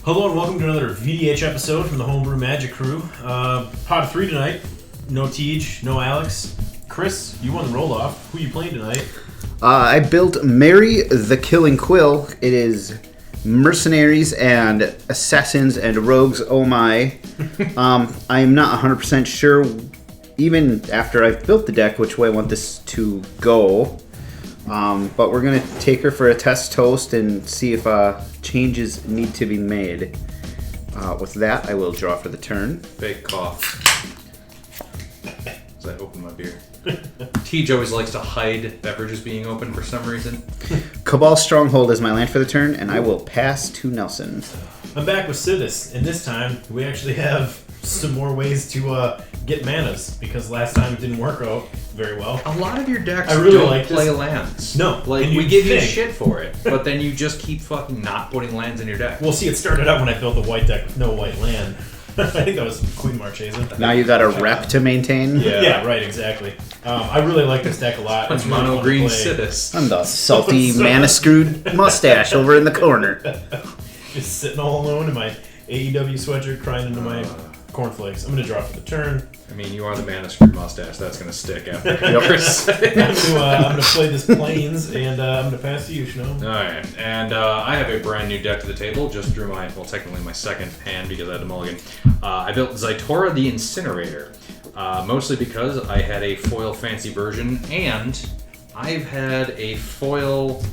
Hello and welcome to another VDH episode from the Homebrew Magic crew. Pod 3 tonight. No Tej, no Alex. Chris, you won the roll-off. Who are you playing tonight? I built Mary the Killing Quill. It is mercenaries and assassins and rogues. Oh my. I'm not 100% sure, even after I've built the deck, which way I want this to go. But we're going to take her for a test toast and see if changes need to be made. With that, I will draw for the turn. Big cough. As I open my beer. Tej always likes to hide beverages being open for some reason. Cabal Stronghold is my land for the turn, and I will pass to Nelson. I'm back with Sythis, and this time we actually have some more ways to get manas, because last time it didn't work out very well. A lot of your decks I really don't like play this. lands. No, Like, and we you'd give you think- shit for it, but then you just keep fucking not putting lands in your deck. Well, see, it started out when I built the white deck with no white land. I think that was Queen Marchesa. Now you got a rep to maintain. Yeah, right, exactly. I really like this deck a lot. It's really mono fun to green play. Sythis. I'm the salty, mana-screwed mustache over in the corner. Just sitting all alone in my AEW sweatshirt, crying into my cornflakes. I'm going to draw for the turn. I mean, you are the mana screwed mustache. That's going to stick after Chris. I'm going to play this Plains, and I'm going to pass to you, Shno. Alright, and I have a brand new deck to the table. Just drew my, well, technically my second hand because I had a mulligan. I built Ziatora the Incinerator, mostly because I had a foil fancy version, and I've had a foil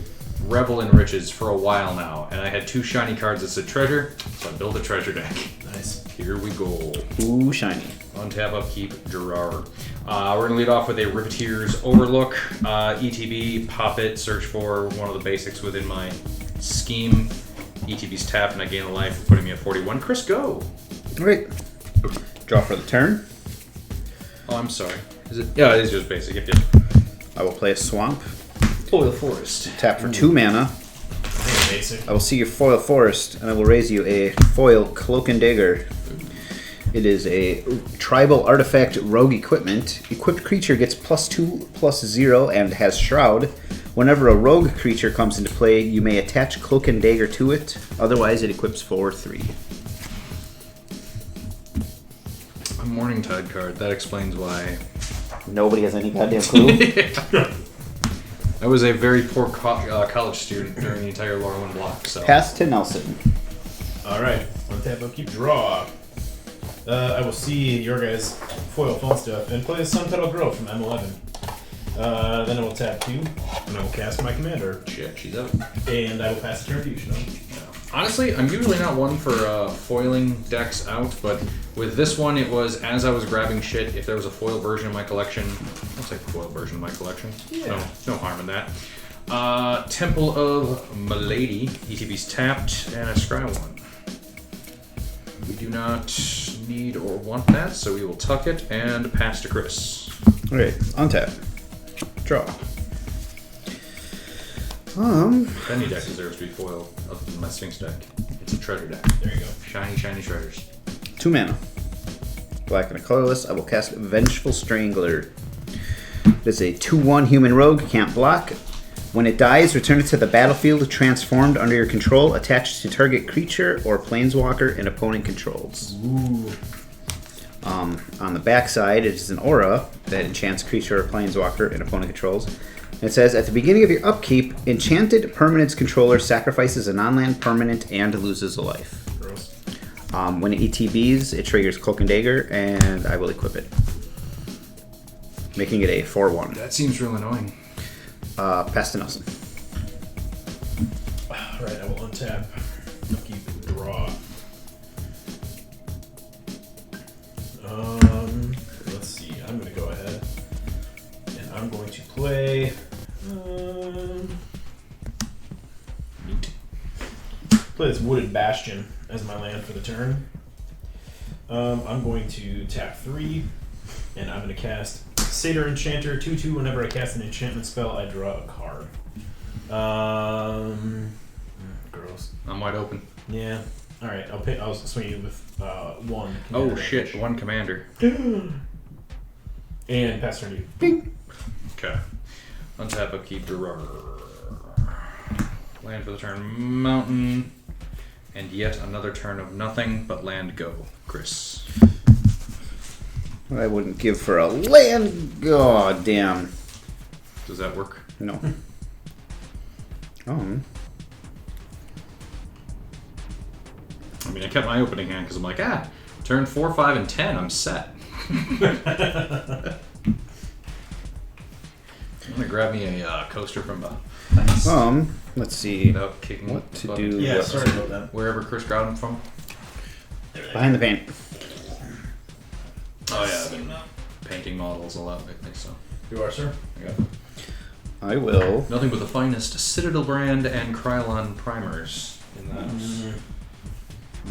Revel in Riches for a while now, and I had two shiny cards that said treasure, so I built a treasure deck. Nice. Here we go. Ooh, shiny. Untap, upkeep, Gerard. We're going to lead off with a Rippeteer's Overlook. ETB, pop it, search for one of the basics within my scheme. ETB's tap, and I gain a life, putting me at 41. Chris, go! Alright. Draw for the turn. Oh, I'm sorry. Is it? Yeah, it is just basic. Yep. I will play a swamp. Foil Forest. Tap for 2 mana. I think basic. I will see your foil forest, and I will raise you a foil cloak and dagger. It is a tribal artifact rogue equipment. Equipped creature gets +2/+0 and has shroud. Whenever a rogue creature comes into play, you may attach cloak and dagger to it. Otherwise, it equips for 3. A Morningtide card. That explains why. Nobody has any goddamn clue. I was a very poor college student during the entire Lorwyn block, so. Pass to Nelson. Alright. Untap, upkeep, draw. I will see your guys' foil phone stuff and play a Sun Petal Grove from M11. Then I will tap 2, and I will cast my commander. Shit, she's out. And I will pass the turn to you, Shno. Honestly, I'm usually not one for foiling decks out, but with this one, it was as I was grabbing shit. If there was a foil version of my collection, I'll take the foil version of my collection. Yeah. No harm in that. Temple of Milady. ETB's tapped, and I scry 1. We do not need or want that, so we will tuck it and pass to Chris. Alright, untap. Draw. Any deck deserves to be foiled, other than my Sphinx deck. It's a treasure deck. There you go. Shiny, shiny treasures. 2 mana. Black and a colorless. I will cast Vengeful Strangler. It is a 2/1 human rogue, can't block. When it dies, return it to the battlefield transformed under your control, attached to target creature or planeswalker an opponent controls. Ooh. On the backside, it is an aura that enchants creature or planeswalker an opponent controls. And it says, at the beginning of your upkeep, enchanted permanence controller sacrifices a non-land permanent and loses a life. Gross. When it ETBs, it triggers Cloak and Dagger, and I will equip it, making it a 4/1. That seems real annoying. Pass to Nelson. Alright, I will untap. Upkeep, draw. Let's see. I'm going to go ahead and I'm going to play. Play this Wooded Bastion as my land for the turn. I'm going to tap 3, and I'm going to cast Satyr Enchanter 2/2. Whenever I cast an enchantment spell, I draw a card. Gross. I'm wide open. Yeah. All right. I'll swing you with 1. Oh shit! One commander. And pass turn to you. Bing. Okay. Untap, upkeep, Gerard. Land for the turn. Mountain. And yet another turn of nothing but land go. Chris. I wouldn't give for a land. God damn. Does that work? No. I mean, I kept my opening hand because I'm like, turn 4, 5, and 10, I'm set. I'm gonna grab me a coaster from let's see without kicking what to butt do. Yeah, sorry about that. wherever Chris grabbed him from. Behind the paint. Oh yeah, I've been painting models a lot lately, so You are, sir. I got I will. nothing but the finest Citadel brand and Krylon primers in the house. I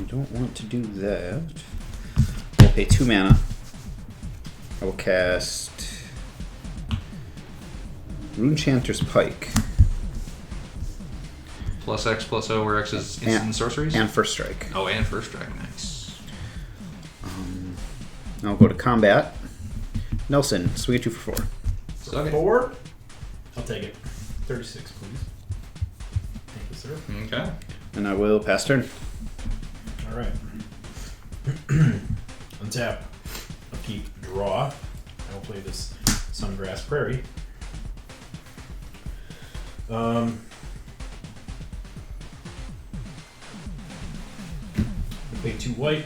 don't want to do that. I'll pay 2 mana. I will cast Runechanter's Pike Plus X plus O, where X is instant sorceries? and First Strike. Oh, and First Strike, nice. I'll go to combat. Nelson, swing it 2 for 4. Suck it. 4. I'll take it. 36, please. Thank you, sir. Okay. And I will pass turn. All right. Untap. Upkeep. Draw. I will play this Sungrass Prairie. Pay 2 white.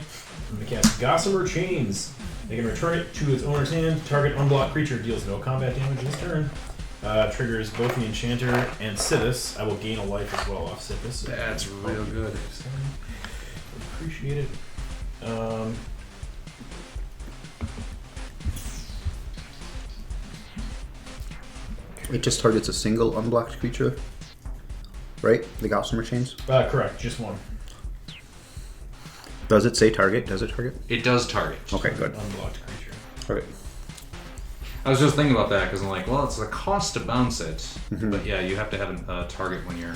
I'm going to cast Gossamer Chains. They can return it to its owner's hand. Target unblocked creature deals no combat damage this turn. Triggers both the Enchanter and Sythis. I will gain a life as well off Sythis. That's real good. Appreciate it. It just targets a single unblocked creature, right? The Gossamer Chains. Correct, just one. Does it say target? Does it target? It does target. Okay, good. Unblocked creature. Okay. I was just thinking about that because I'm like, well, it's the cost to bounce it, Mm-hmm. but yeah, you have to have a target when you're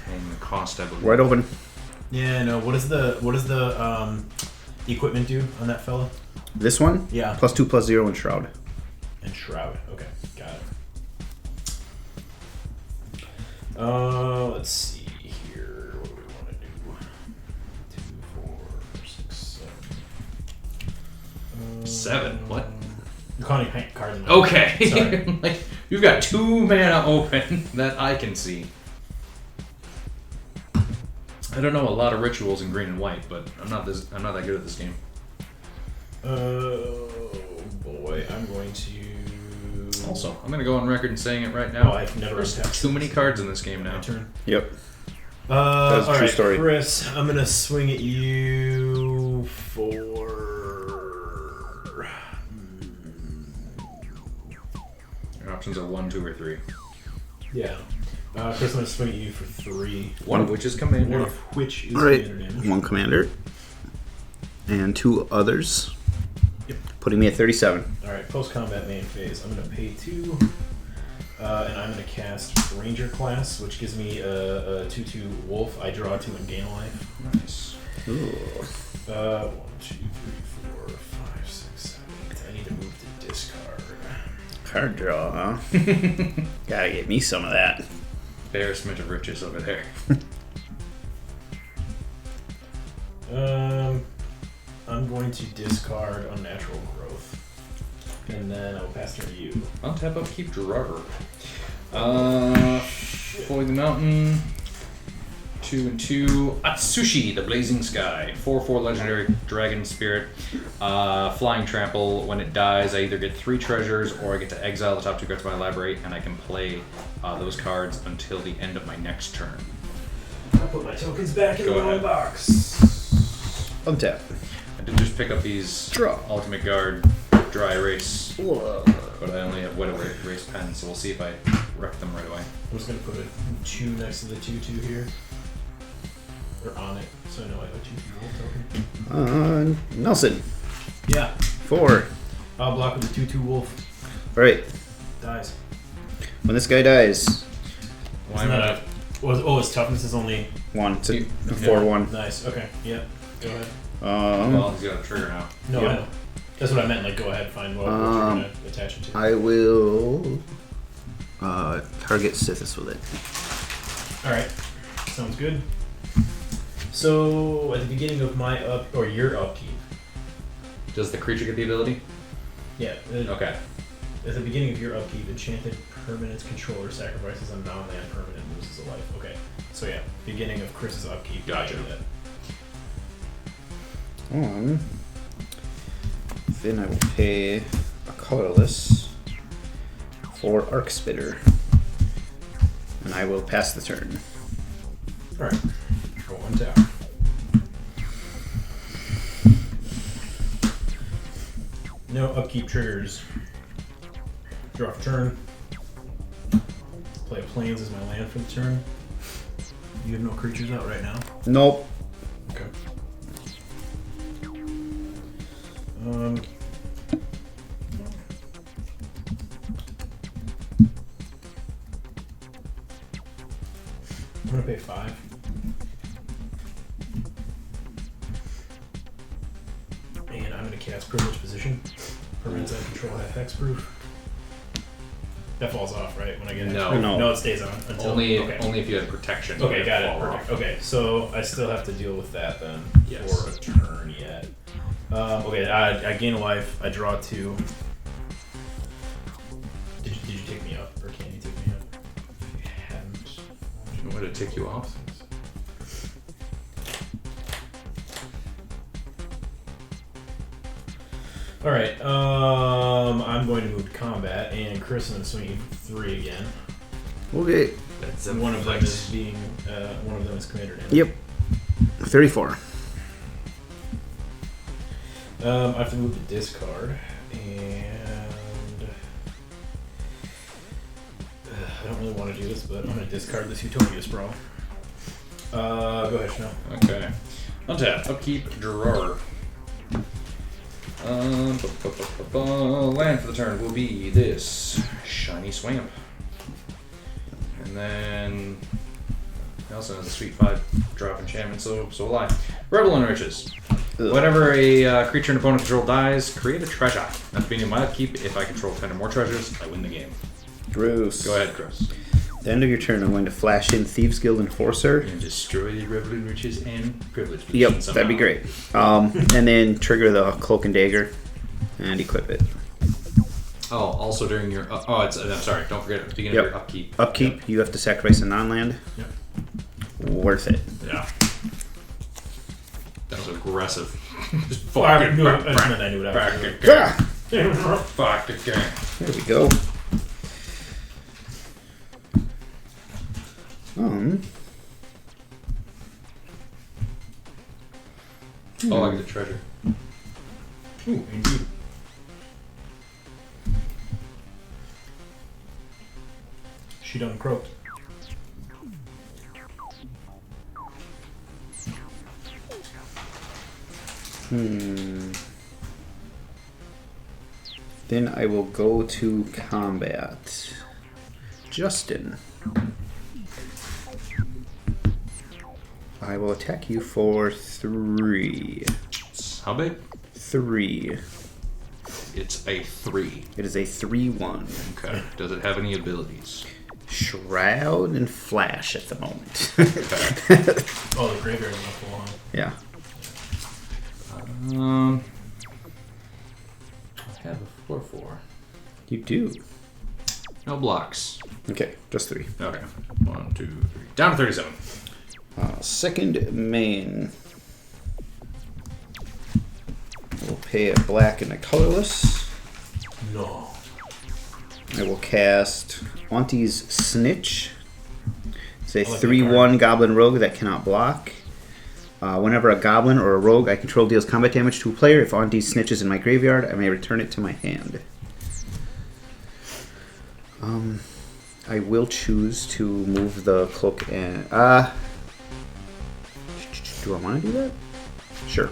paying the cost. I believe. Wide open. Yeah, no. What does the equipment do on that fella? This one? Yeah. +2/+0 and Shroud. And Shroud. Okay, got it. Let's see here. What do we want to do? 2, 4, 6, 7. 7? What? You're calling cards. In Okay. Sorry. Like, you've got 2 mana open that I can see. I don't know a lot of rituals in green and white, but I'm not that good at this game. Oh boy, I'm going to. Also, I'm gonna go on record and saying it right now. Oh, I've never There's untapped too many cards in this game now. My turn. Yep. That's a true right, story. Chris, I'm gonna swing at you for. Your options are 1, 2, or 3. Yeah. Chris, I'm gonna swing at you for 3. One of which is One commander. of which is Alright. commander damage. 1 commander. And 2 others. Yep. Putting me at 37. Alright, post combat main phase. I'm gonna pay 2. And I'm gonna cast Ranger class, which gives me a 2/2 wolf. I draw 2 and gain a life. Nice. Ooh. 1, 2, 3, 4, 5, 6, 7, 8. I need to move to discard. Card draw, huh? Gotta get me some of that. Embarrassment of riches over there. I'm going to discard Unnatural Growth. And then I'll pass turn to you. Untap upkeep drawer. Pulling the mountain. 2 and 2. Atsushi, the Blazing Sky. 4/4 legendary dragon spirit. Flying trample. When it dies, I either get 3 treasures or I get to exile the top 2 cards of my library, and I can play those cards until the end of my next turn. I'll put my tokens back in Go the wrong ahead. box. Untap. I did just pick up these Draw. Ultimate Guard dry erase, Whoa. but I only have wet erase pens, so we'll see if I wreck them right away. I'm just going to put a 2 next to the 2/2 here. Or on it, so I know I have a 2/2 wolf token. Nelson. Yeah. 4. I'll block with the 2/2 wolf. Alright. Dies. When this guy dies, Why Isn't am that I? a... his toughness is only... 1. It's a Yeah. 4/1. Nice, okay, yeah. Go ahead. Well, he's got a trigger now. No, Yeah. I know. That's what I meant, like, go ahead, find what you're going to attach it to. I will target Sythis with it. Alright. Sounds good. So, at the beginning of my your upkeep. Does the creature get the ability? Yeah. Okay. At the beginning of your upkeep, enchanted permanent controller sacrifices a non-land permanent and loses a life. Okay. So yeah, beginning of Chris's upkeep. Gotcha. Then I will pay a colorless for Arc Spitter. And I will pass the turn. Alright. Go on tap. No upkeep triggers. Draw for turn. Play Plains as my land for the turn. You have no creatures out right now? Nope. Okay. I'm gonna pay 5. And I'm gonna cast Privileged Position. Permanents I control have hexproof. That falls off, right? When I get No. hexproof? No. No, it stays on until Only if you have protection. Okay, got it. Fall Perfect. off. Okay, so I still have to deal with that then Yes. for a turn yet. Okay, I gain a life. I draw 2. Did you take me up, or can you take me up? If you hadn't. You want me to take you off? All right. I'm going to move to combat, and Chris is swinging 3 again. Okay. That's And one of them is being commander damage. Yep. 34. I have to move to discard, and I don't really want to do this, but I'm going to discard this Utopia Sprawl. Go ahead, Chanel. Okay. Untap. Upkeep. Drawer. Land for the turn will be this Shiny Swamp. And then Nelson has a sweet 5-drop enchantment, so will I. Revel in Riches. Ugh. Whenever a creature in opponent control dies, create a treasure. At the beginning of my upkeep, if I control 10 or more treasures, I win the game. Gross. Go ahead, Chris. At the end of your turn, I'm going to flash in Thieves Guild Enforcer. And destroy the Revel in Riches and Privilege. Yep, Position that'd be great. And then trigger the Cloak and Dagger and equip it. Oh, also during your... I'm sorry. Don't forget at the beginning of your upkeep. Upkeep, you have to sacrifice a non-land. Yep. Worth it. Yeah. That was aggressive. Just I knew fucking it. I knew what I was doing. Fuck the game. There we go. Oh, I get the treasure. Ooh, indeed. She done croaked. Then I will go to combat. Justin. I will attack you for 3. How big? 3. It's a 3. It is a 3/1. Okay. Does it have any abilities? Shroud and Flash at the moment. Oh, the graveyard is not full on. Yeah. I have a 4/4. You do. No blocks. Okay, just 3. Okay. 1, 2, 3. Down to 37. Second main. We'll pay a black and a colorless. No. I will cast Auntie's Snitch. It's a I like that 3/1 Goblin Rogue that cannot block. Whenever a Goblin or a Rogue I control deals combat damage to a player, if Auntie's Snitch is in my graveyard, I may return it to my hand. I will choose to move the cloak and... do I want to do that? Sure.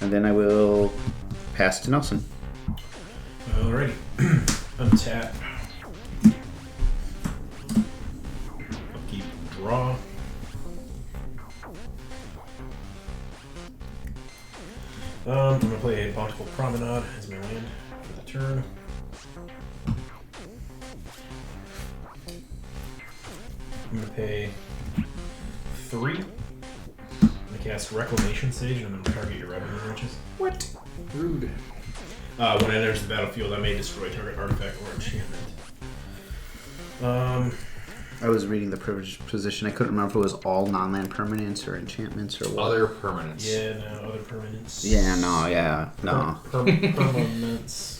And then I will pass to Nelson. Alrighty. Untap. Upkeep. Draw. I'm going to play a Bountiful Promenade as my land for the turn. I'm going to pay 3. I'm going to cast Reclamation Sage, and I'm going to target your revenue riches. What? Rude. When it enters the battlefield, I may destroy target artifact or enchantment. I was reading the privileged position. I couldn't remember if it was all non-land permanents or enchantments or what. Other permanents. Yeah, no, other permanents. Yeah, no. Permanents.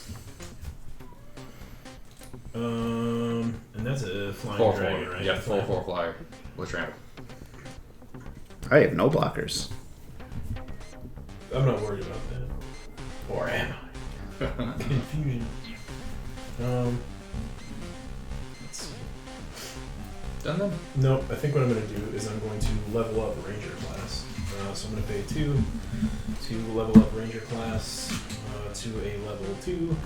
And that's a flying 4/4. dragon, right? Yeah, 4/4 flyer with trample. I have no blockers. I'm not worried about that. Or am I? Confusion. Let's see. Done then? Nope, I think what I'm going to do is I'm going to level up Ranger class. So I'm going to pay 2 to level up Ranger class to a level 2.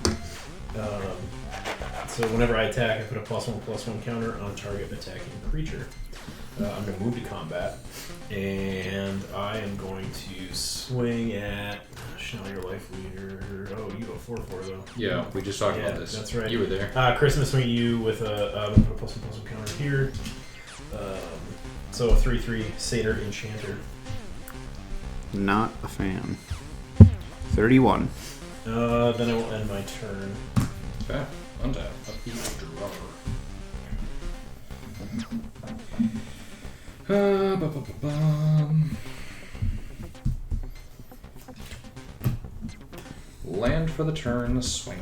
So whenever I attack, I put a +1/+1 counter on target attacking creature. I'm going to move to combat, and I am going to swing at Chanel, your life leader. Oh, you go 4/4 though. Yeah, we just talked about this. That's right. You were there. Chris, I'm going to swing at you with a +1/+1 counter here. So a 3/3 Satyr Enchanter. Not a fan. 31. Then I will end my turn. Okay. Untap. Upkeep drawer. Land for the turn, Swamp.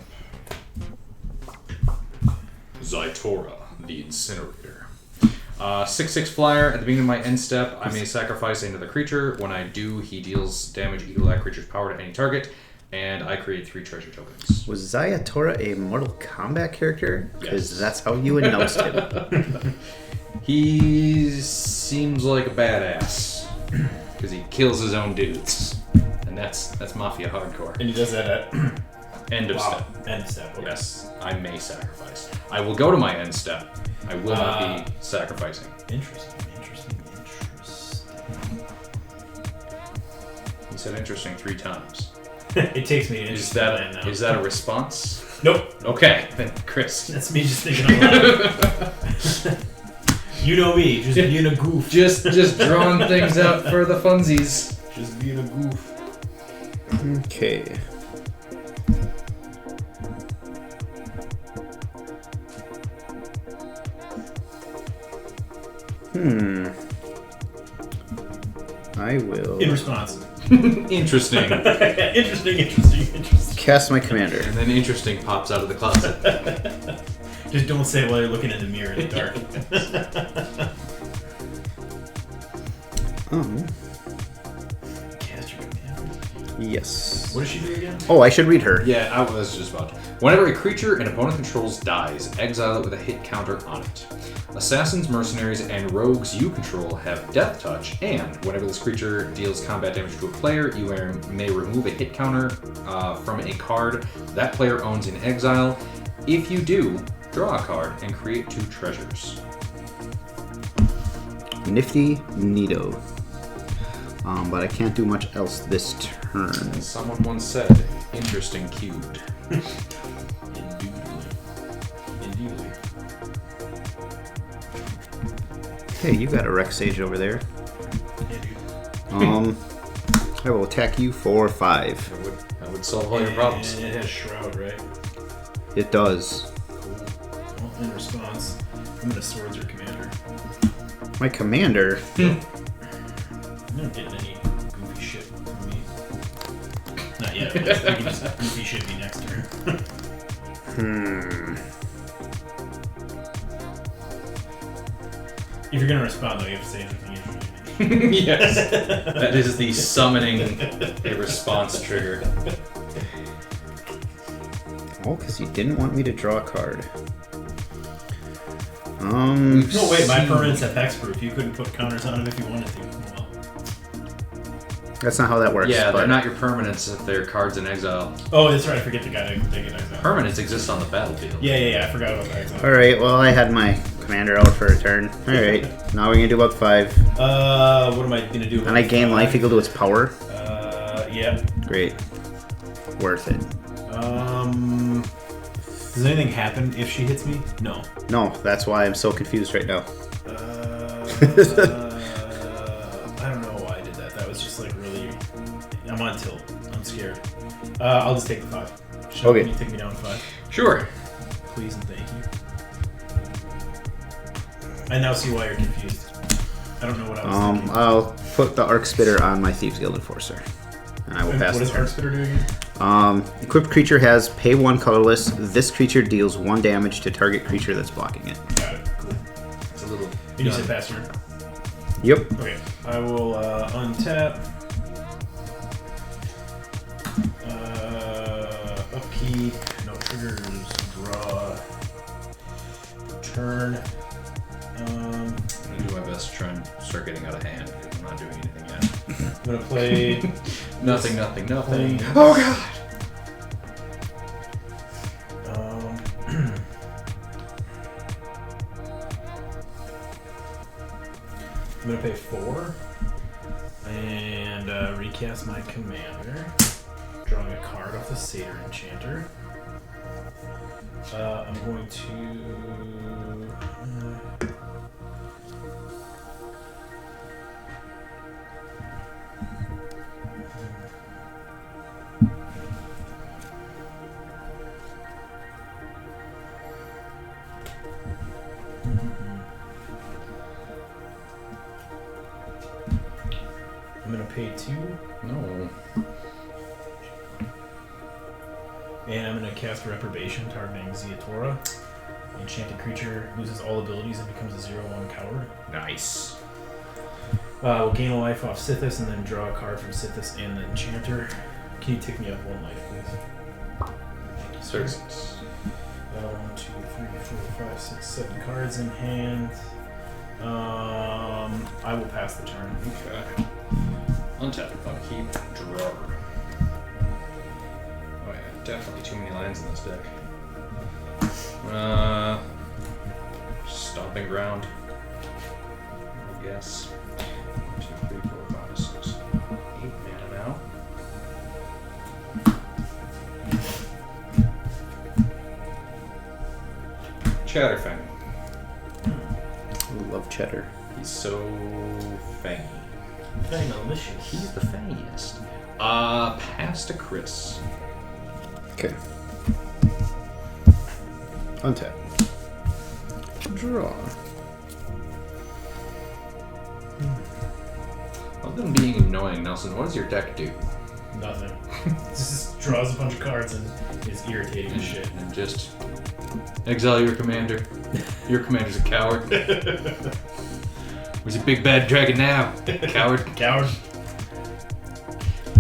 Ziatora, the Incinerator. 6/6 flyer. At the beginning of my end step, I may sacrifice another creature. When I do, he deals damage equal to that creature's power to any target, and I create 3 treasure tokens. Was Ziatora a Mortal Kombat character? Because Yes. that's how you announced him. He seems like a badass because he kills his own dudes, and that's mafia hardcore. And he does that at End of step. End step. Okay. Yes, I may sacrifice. I will go to my end step. I will not be sacrificing. Interesting. He said interesting 3 times. It takes me to Is interesting land now. that a response? Nope. Okay, then Chris. That's me just thinking out loud. You know me, just being a goof. Just drawing things out for the funsies. Just being a goof. Okay. I will In response. Interesting. Interesting. cast my commander. And then interesting pops out of the closet. Just don't say it while you're looking in the mirror in the dark. Cast your commander. Yes. What does she do again? Oh, I should read her. Yeah, I was just about to. Whenever a creature an opponent controls dies, exile it with a hit counter on it. Assassins, mercenaries, and rogues you control have death touch, and whenever this creature deals combat damage to a player, you may remove a hit counter from a card that player owns in exile. If you do, draw a card and create 2 treasures. Nifty Neato. But I can't do much else this turn. As someone once said, interesting cubed. Indubitably. Hey, you got a Rex Sage over there. Yeah, dude. I will attack you for 5. That would solve all your problems. And it has Shroud, right? It does. Cool. Well, in response, I'm gonna swords your commander. My commander? I'm not getting any goofy shit from me. Not yet. You can just goofy shit me next turn. If you're gonna respond, though, you have to say anything interesting. Yes. That is the summoning a response trigger. Oh, because you didn't want me to draw a card. No, wait, my permanents have hexproof. You couldn't put counters on them if you wanted to. Well, That's not how that works. Yeah, but they're not your permanents if they're cards in exile. oh, that's right. I forget the guy that get exiled. Permanents exist on the battlefield. Yeah. I forgot about that. Alright, well, I had my commander out for a turn. Alright, now we're going to do about 5. What am I gonna do? And I gain life equal to its power. Yeah. Great. Worth it. Does anything happen if she hits me? No. No, that's why I'm so confused right now. I don't know why I did that. That was just like really. I'm on tilt. I'm scared. I'll just take the 5. Sean, Okay. Can you take me down to 5? Sure. Please and thank you. I now see why you're confused. I don't know what I was thinking. I'll put the Arc Spitter on my Thieves Guild Enforcer. And I will pass What the does turn. Arc Spitter do again? Equipped creature has pay 1 colorless. This creature deals 1 damage to target creature that's blocking it. Got it. Cool. It's a little. And you said pass turn. Yep. Okay. I will untap. Upkeep. No triggers. Draw. Turn. I'm gonna do my best to try and start getting out of hand because I'm not doing anything yet. I'm gonna play. Nothing. Oh god. I'm gonna pay 4 and recast my commander, drawing a card off the Satyr Enchanter. I'm going to. I'm gonna pay 2, No. and I'm gonna cast Reprobation, targeting Ziatora. Enchanted creature loses all abilities and becomes a 0/1 coward. Nice. We'll gain a life off Sythis and then draw a card from Sythis and the Enchanter. Can you take me up 1 life, please? Thank you, sir. 6. 1, 2, 3, 4, 5, 6, 7 cards in hand. I will pass the turn. Okay. Untap. Upkeep. Draw. Oh yeah, definitely too many lands in this deck. Stomping ground. I guess. 1, 2, 3, 4, 5, 6, 8 mana now. Chatterfang. Love cheddar. He's so fangy. Very malicious. He's the fangiest. Pass to Chris. Okay. Untap. Draw. Other than being annoying, Nelson, what does your deck do? Nothing. Just draws a bunch of cards and is irritating as shit. And just exile your commander. Your commander's a coward. Where's your big bad dragon now? Coward. Coward.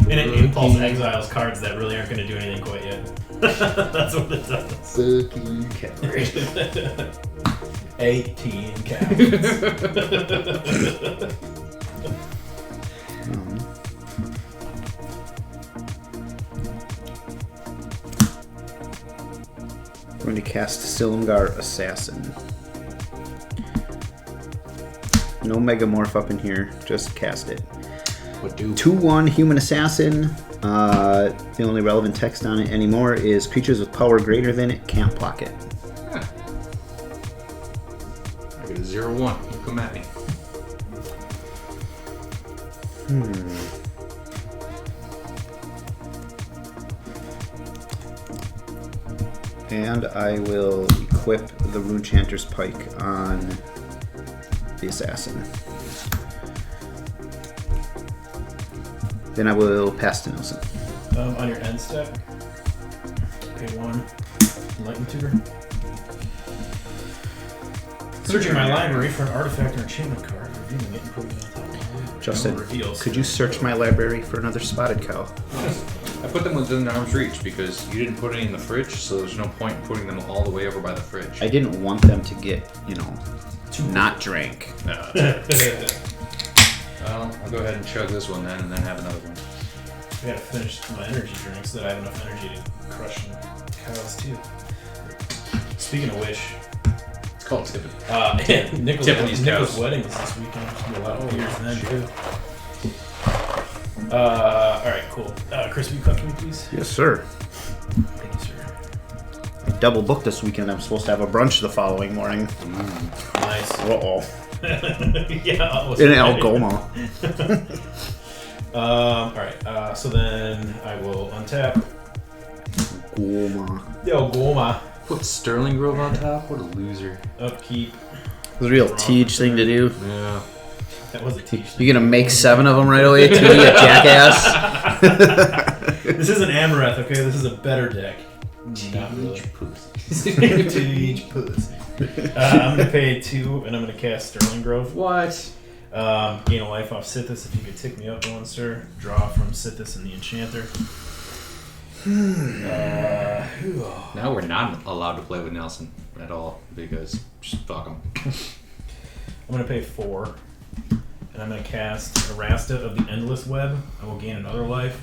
And it impulse exiles cards that really aren't going to do anything quite yet. That's what it does. Fucking coward. 18 cowards. I'm going to cast Silumgar Assassin. No Megamorph up in here, just cast it. What do? 2/1 Human Assassin. The only relevant text on it anymore is creatures with power greater than it can't block it. Huh. I get a 0/1. You come at me. And I will equip the Runechanter's Pike on the Assassin. Then I will pass to Nelson. On your end step, pay 1 Enlightened Tutor. Searching my library for an artifact or enchantment card, revealing it and putting it on top of my library. Justin, No reveals. could you search my library for another spotted cow? I put them within arm's reach because you didn't put any in the fridge, so there's no point in putting them all the way over by the fridge. I didn't want them to get, not drank. No. Well, I'll go ahead and chug this one then, and then have another one. I gotta finish my energy drinks so that I have enough energy to crush some cows too. Speaking of which, It's called Tiffany. Nicholas' cows. wedding is this weekend. There's gonna be a lot of beers then too. Alright, cool. Chris, will you cut for me, please? Yes, sir. Thank you, sir. Double booked this weekend. I'm supposed to have a brunch the following morning. Nice. Uh-oh. Yeah. In Algoma. Alright, so then I will untap. Goma. Yo, Goma. Put Sterling Grove on top? What a loser. Upkeep. It was a real teach thing to do. Yeah. That was a teach. You're gonna make 7 of them right away, too, you jackass. This isn't Amaranth, okay? This is a better deck. Not really. To each pussy. I'm gonna pay 2, and I'm gonna cast Sterling Grove. What? Gain a life off Sythis if you could tick me up one, sir. Draw from Sythis and the Enchanter. Now we're not allowed to play with Nelson at all because just fuck him. I'm gonna pay 4, and I'm gonna cast Erasta of the Endless Web. I will gain another life.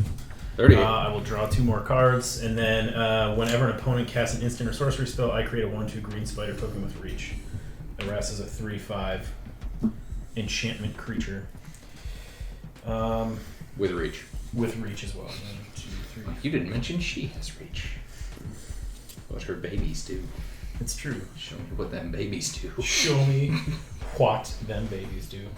38. I will draw 2 more cards, and then whenever an opponent casts an instant or sorcery spell, I create a 1/2 green spider token with reach. Erasta is a 3/5 enchantment creature. With reach. With reach as well. 1, 2, 3. You didn't mention she has reach. What her babies do. It's true. Show me what them babies do. Show me what them babies do.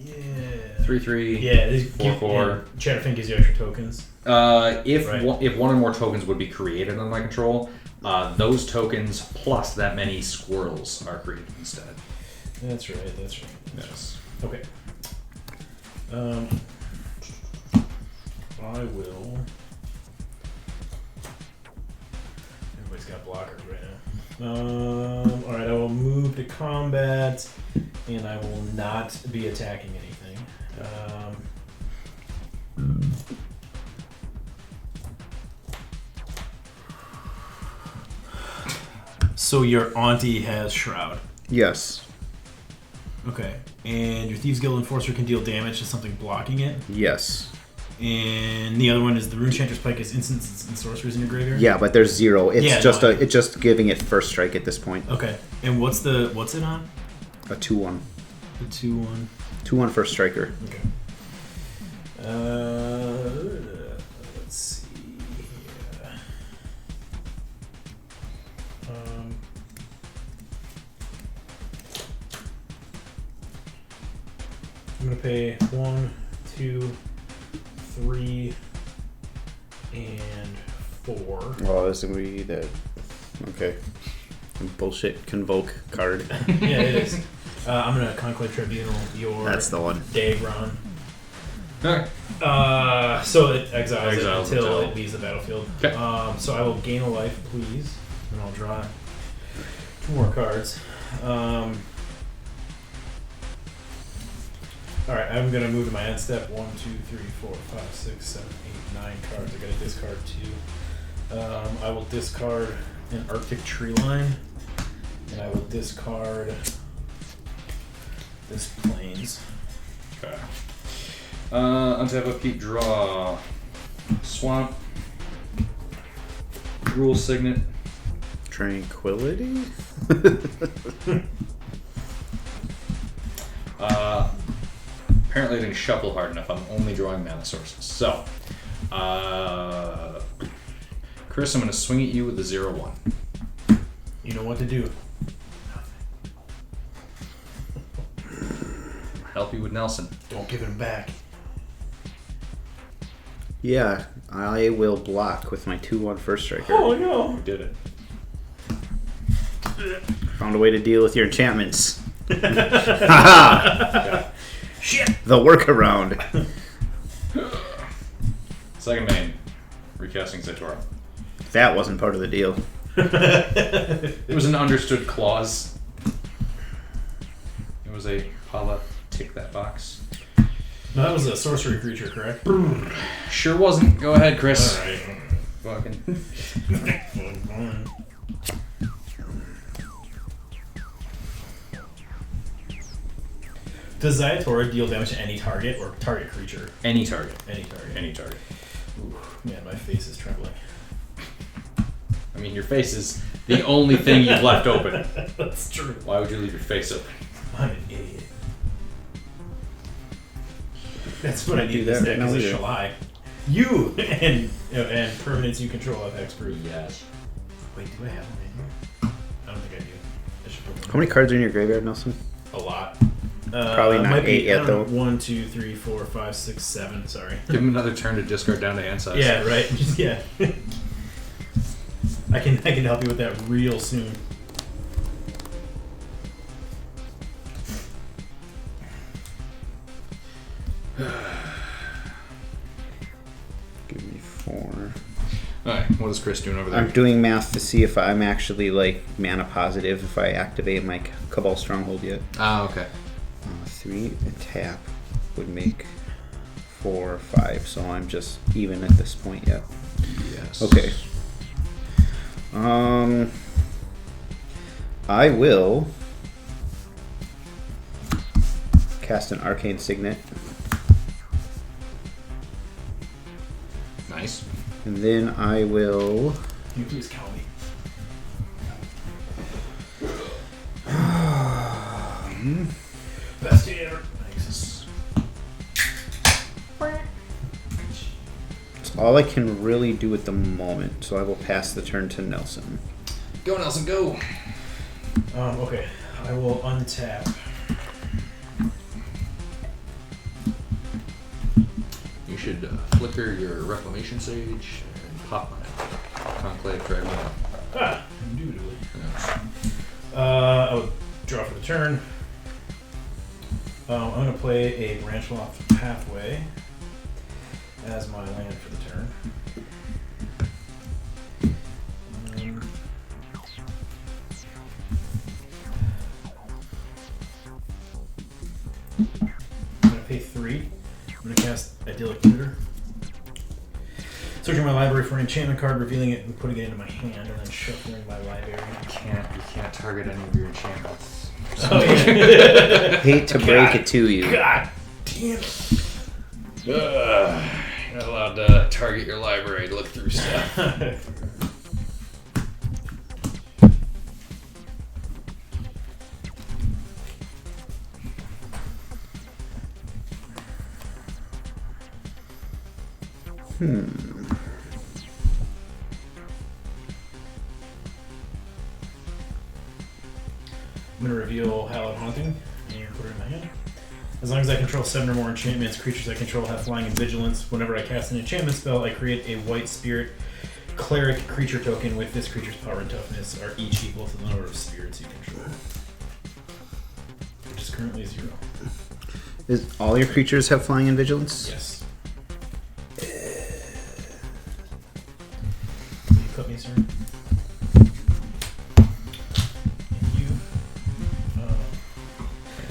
Yeah. 3/3. Yeah. 4/4. Chatterfin gives you extra tokens. If Right. if one or more tokens would be created under my control, those tokens plus that many squirrels are created instead. That's right. Yes. Okay. I will. Everybody's got blockers right now. Alright, I will move to combat, and I will not be attacking anything. So your auntie has Shroud. Yes. Okay. And your Thieves Guild Enforcer can deal damage to something blocking it. Yes. And the other one is the Runechanter's Pike is instants and sorceries in your graveyard. Yeah, but there's 0. It's Yeah, just no, it's just giving it first strike at this point. Okay. And what's it on? A 2/1. The 2/1. 2/1 first striker. Okay. Let's see. Here. I'm gonna pay 1, 2, 3, and 4. Oh, this is gonna be the okay. Bullshit convoke card. Yeah, it is. I'm gonna Conclave Tribunal your. That's the one. Daegron. Okay. So it exiles it Exiles until until- it leaves the battlefield. Okay. So I will gain a life, please, and I'll draw 2 more cards. Alright, I'm gonna move to my end step. 1, 2, 3, 4, 5, 6, 7, 8, 9 cards. I gotta discard 2. I will discard an Arctic Tree Line, and I will discard this Plains. Okay. Untap, upkeep, draw. Swamp. Rule Signet. Tranquility. Apparently I didn't shuffle hard enough. I'm only drawing mana sources. So, Chris, I'm going to swing at you with the 0/1. You know what to do. Help you with Nelson. Don't give him back. Yeah, I will block with my 2/1 first striker. Oh no! We did it. Found a way to deal with your enchantments. Haha! Shit! The workaround. Second main. Recasting Ziatora. That wasn't part of the deal. It was an understood clause. It was a Paula, tick that box. No, that was a sorcery creature, correct? Sure wasn't. Go ahead, Chris. Alright. Fucking. Does Ziatora deal damage to any target or target creature? Any target. Any target. Any target. Ooh, man, my face is trembling. I mean, your face is the only thing you've left open. That's true. Why would you leave your face open? I'm an idiot. That's what I Do need that this deck right as now a either. Shalai. You and permanents you control have hexproof. Yes. Wait, Wait, do I have them in here? I don't think I do. I should put them How many cards are in your graveyard, Nelson? A lot. Probably not might be, 8 yet, I don't though. know, 1, 2, 3, 4, 5, 6, 7. Sorry. Give him another turn to discard down to hand size. Yeah, right. Just, yeah. I can help you with that real soon. Give me 4. Alright, what is Chris doing over there? I'm doing math to see if I'm actually like mana positive if I activate my Cabal Stronghold yet. Ah, okay. 3 and tap would make 4 or 5, so I'm just even at this point yet. Yes. Okay. I will cast an Arcane Signet, Nice. and then I will. Can you please count me? Best day ever. Thanks. That's all I can really do at the moment, so I will pass the turn to Nelson. Go, Nelson, go! Okay. I will untap. You should flicker your Reclamation Sage and pop my Conclave Dragon. Ah, indubitably. Yeah. I would draw for the turn. I'm going to play a Branchloft Pathway as my land for the turn. I'm going to pay 3. I'm going to cast Idyllic Tutor. Searching my library for an enchantment card, revealing it and putting it into my hand, and then shuffling my library. You can't target any of your enchantments. Oh yeah. Hate to break it to you. God damn it. You're not allowed to target your library to look through stuff. I'm going to reveal Hallowed Haunting and put it in my hand. As long as I control 7 or more enchantments, creatures I control have flying and vigilance. Whenever I cast an enchantment spell, I create a white spirit cleric creature token with this creature's power and toughness are each equal to the number of spirits you control. Which is currently 0. Is all your creatures have flying and vigilance? Yes. Will you cut me, sir? You.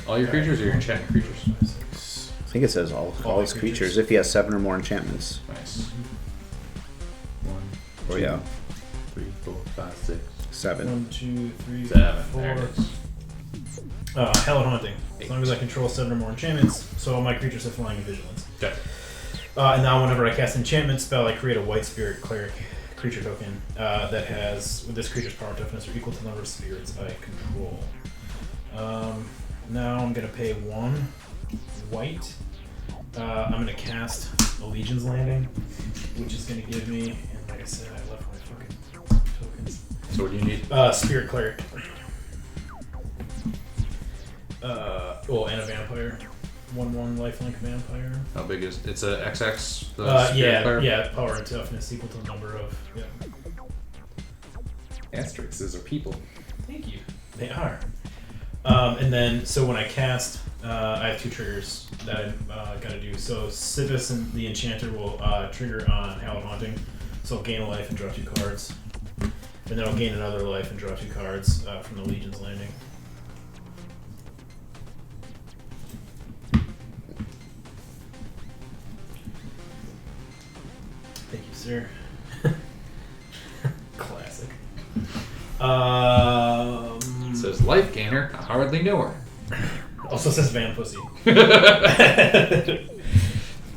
All your creatures or your enchanted creatures? 5, 6. I think it says all his creatures if he has 7 or more enchantments. Nice. 1, Oh yeah, 3, 4, 5, 6. 7. 1, 2, 3, 7. 4. There it is. Hallowed Haunting. As long as I control 7 or more enchantments, so all my creatures have flying and vigilance. Okay. And now whenever I cast an enchantment spell, I create a white spirit cleric creature token that has, with this creature's power and toughness, are equal to the number of spirits I control. Now I'm going to pay 1 white. I'm going to cast Legion's Landing, which is going to give me, and like I said, I left my fucking tokens. So what do you need? Spirit cleric. And a vampire. 1/1 lifelink vampire. How big is it's a XX? Yeah, power and toughness equal to the number of. Yeah. Asterisks are people. Thank you. They are. And then, so when I cast, I have 2 triggers that I gotta do. So Sythis and the Enchanter will trigger on Hallowed Haunting. So I'll gain a life and draw 2 cards. And then I'll gain another life and draw 2 cards from the Legion's Landing. Thank you, sir. Classic. It says life gainer. I hardly know her. Also says Van Pussy.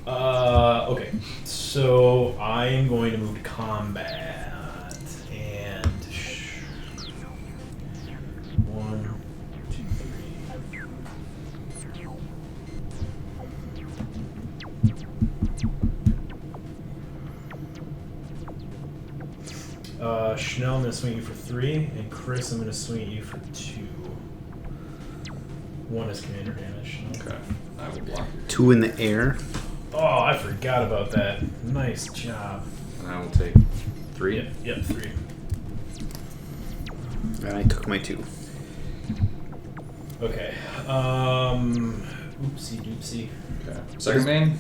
Okay, so I am going to move to combat and 1, 2, 3. Chanel, I'm going to swing you for 3, and Chris, I'm going to swing at you for 2. 1 is commander damage. Okay. I will block. 2 in the air. Oh, I forgot about that. Nice job. And I will take 3. Yep, 3. And I took my 2. Okay. Oopsie doopsie. Okay. Second main?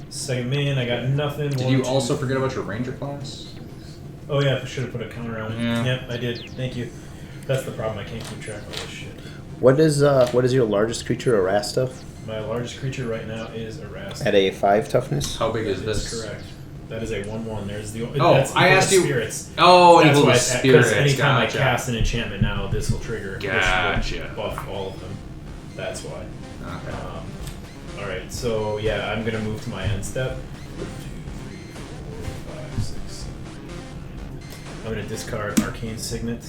Second main, I got nothing. Did 1, you 2. also forget about your ranger class? Oh yeah, I should have put a counter on it. Yeah. Yep, I did. Thank you. That's the problem. I can't keep track of all this shit. What is your largest creature, Arasta? My largest creature right now is a Rast. At a 5 toughness? How big is That this? is correct. That is a 1/1. There's the. Oh, that's I equal asked to you- Spirits. Oh, That's equal why. to Because spirits. anytime Gotcha. I cast an enchantment now, this will trigger. which will Gotcha. buff all of them. That's why. Okay. All right. So yeah, I'm gonna move to my end step. 1, 2, 3, 4, 5, 6, 7, 8, 9. I'm gonna discard Arcane Signet,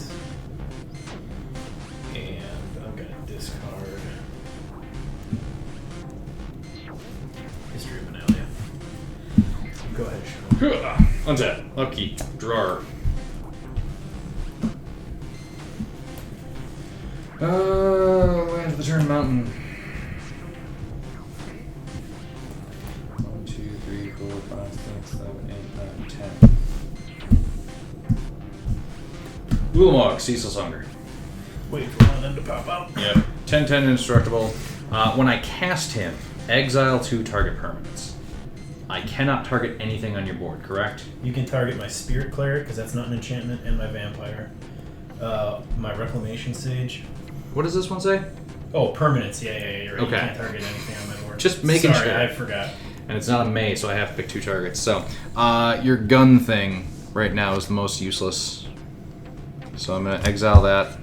and I'm gonna discard History of Analia. Go ahead, Sean. Untap. Upkeep. Drawer. Land of the Turn Mountain. 1, 2, 3, 4, 5, 6, 7, 8, 9, 10. Ulamog, Cecil's Hunger. Wait for one of them to pop out. Yep. 10/10 indestructible. When I cast him, exile 2 target permanents. I cannot target anything on your board, correct? You can target my Spirit Cleric, because that's not an enchantment, and my Vampire. My Reclamation Sage. What does this one say? Oh, permanents. Yeah, you're right. Okay. You can't target anything on my board. Just making Sorry, sure. I forgot. And it's not a May, so I have to pick 2 targets. So, your gun thing right now is the most useless. So I'm going to exile that.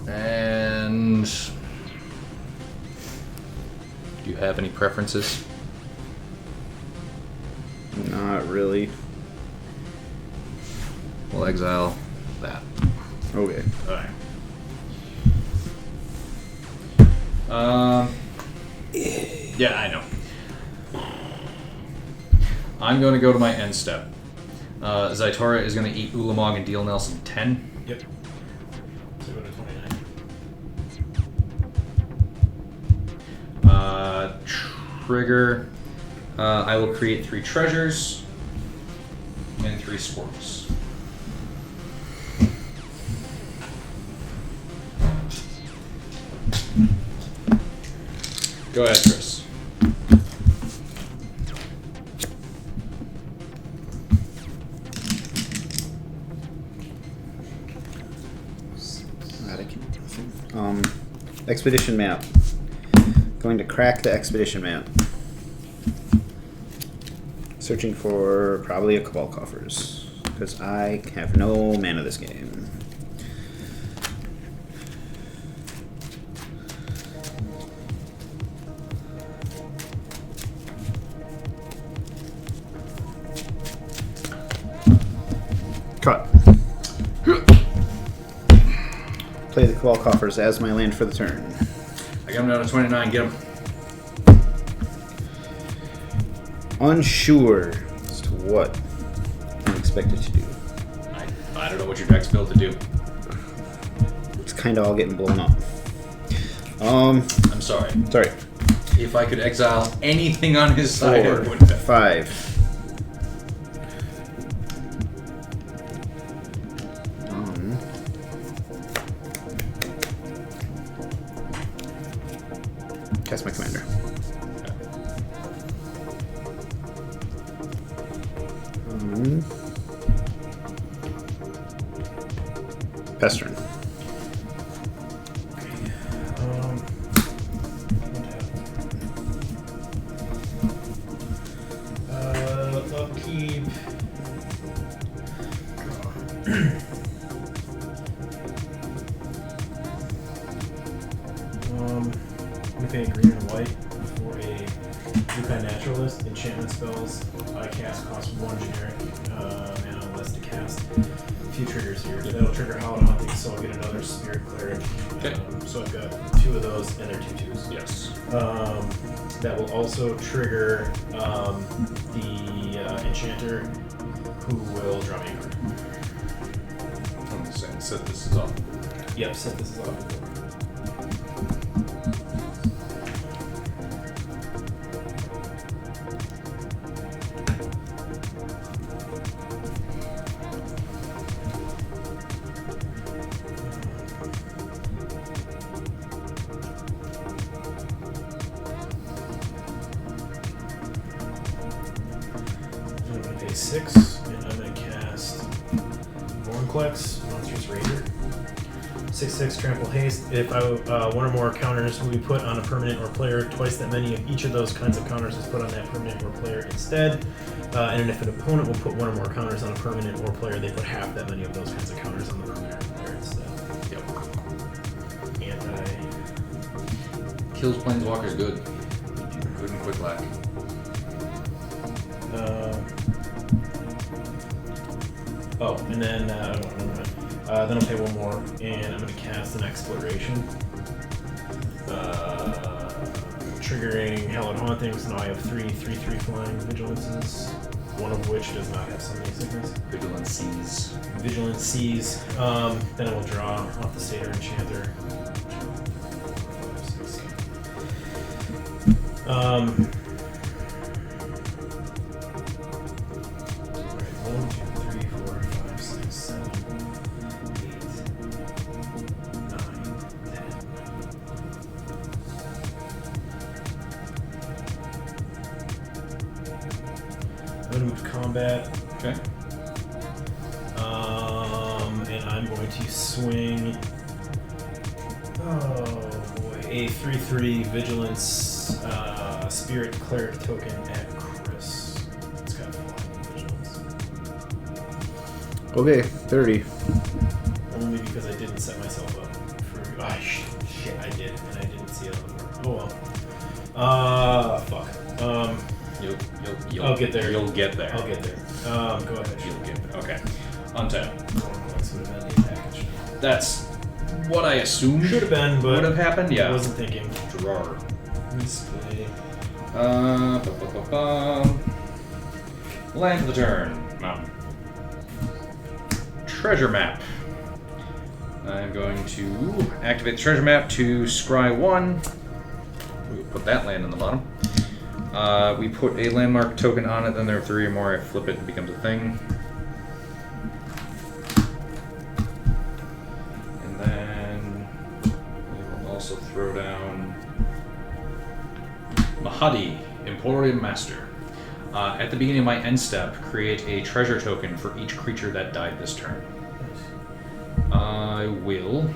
And... do you have any preferences? Not really. We'll exile that. Okay. Alright. Yeah, I know. I'm going to go to my end step. Ziatora is going to eat Ulamog and deal Nelson 10. Yep. So go to 29. Trigger. I will create 3 treasures and 3 sports. Go ahead, Chris. Expedition map. Going to crack the expedition map. Searching for probably a Cabal Coffers, because I have no mana this game. Cut. Play the Cabal Coffers as my land for the turn. I got him down to 29. Get him. Unsure as to what I'm expected to do. I don't know what your deck's built to do. It's kind of all getting blown up. I'm sorry. Sorry. If I could exile anything on his side, I 4, would have. 5. Cast my commander. Pestern. Upkeep. We pay green and white for a Yukai Naturalist. Enchantment spells I cast cost 1 generic mana less to cast. A few triggers here. That'll trigger Howled Hunting, so I'll get another Spirit Cleric. Okay. So I've got 2 of those, and they're 2/2s. Yes. That will also trigger the Enchanter who will draw me a card. I'm just saying, Sythis is off. Yep, Sythis is off. I'm going to pay 6, and I'm going to cast Vornclex, Monstrous Raider. 6/6 trample haste. If one or more counters will be put on a permanent or player, twice that many of each of those kinds of counters is put on that permanent or player instead. And if an opponent will put one or more counters on a permanent or player, they put half that many of those kinds of counters on the permanent or player instead. Yep. Anti. Kills planeswalkers good. Good and quick lack. And then then I'll pay one more, and I'm going to cast an Exploration. Triggering Hallowed Hauntings. Now I have 3/3 flying vigilances, one of which does not have Summoning Sickness. Vigilant Seas. Then I will draw off the Satyr Enchanter. Alright, 1, 2, 3, 4, 5, 6, 7, 8, 9, 10. I'm going to move to combat. Okay. And I'm going to swing. Oh boy, a 3/3 Vigilance Spirit Cleric token at Chris. It's got flying vigilance. Okay, 30. Only because I didn't set myself up for. Ah, shit, I did, and I didn't see it on the board. Oh well. Fuck. You'll I'll get there. You'll get there. I'll get there. Go ahead. You'll get there. Okay. Untap. Vornclex would have been the package. That's what I assumed Should have been, but would have happened. Yeah. I wasn't thinking. Drawer. Misplay. Land of the turn. Mountain. Treasure map. I'm going to activate the treasure map to scry 1. We'll put that land on the bottom. We put a landmark token on it, then there are 3 or more. I flip it, it becomes a thing. And then we will also throw down Mahadi, Emporium Master. At the beginning of my end step, create a treasure token for each creature that died this turn. I will.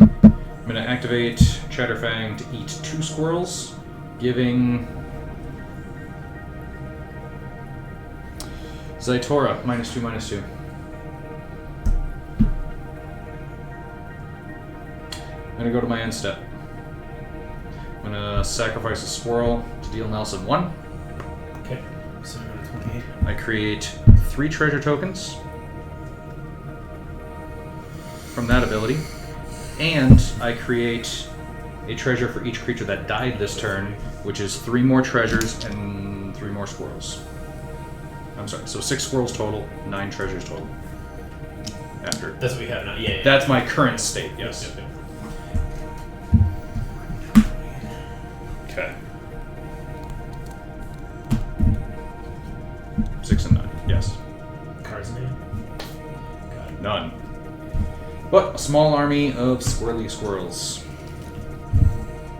I'm going to activate Chatterfang to eat 2 squirrels, giving Ziatora -2/-2. I'm going to go to my end step. I'm going to sacrifice a squirrel to deal Nelson 1. Okay. So I'm at 28. I create 3 treasure tokens from that ability. And I create a treasure for each creature that died this turn, which is 3 more treasures and 3 more squirrels. I'm sorry, so 6 squirrels total, 9 treasures total. After. That's what we have now. Yeah. That's my current state, yes. Yep. Okay. 6 and 9, yes. Cards name. Got it. None. But a small army of squirrely squirrels.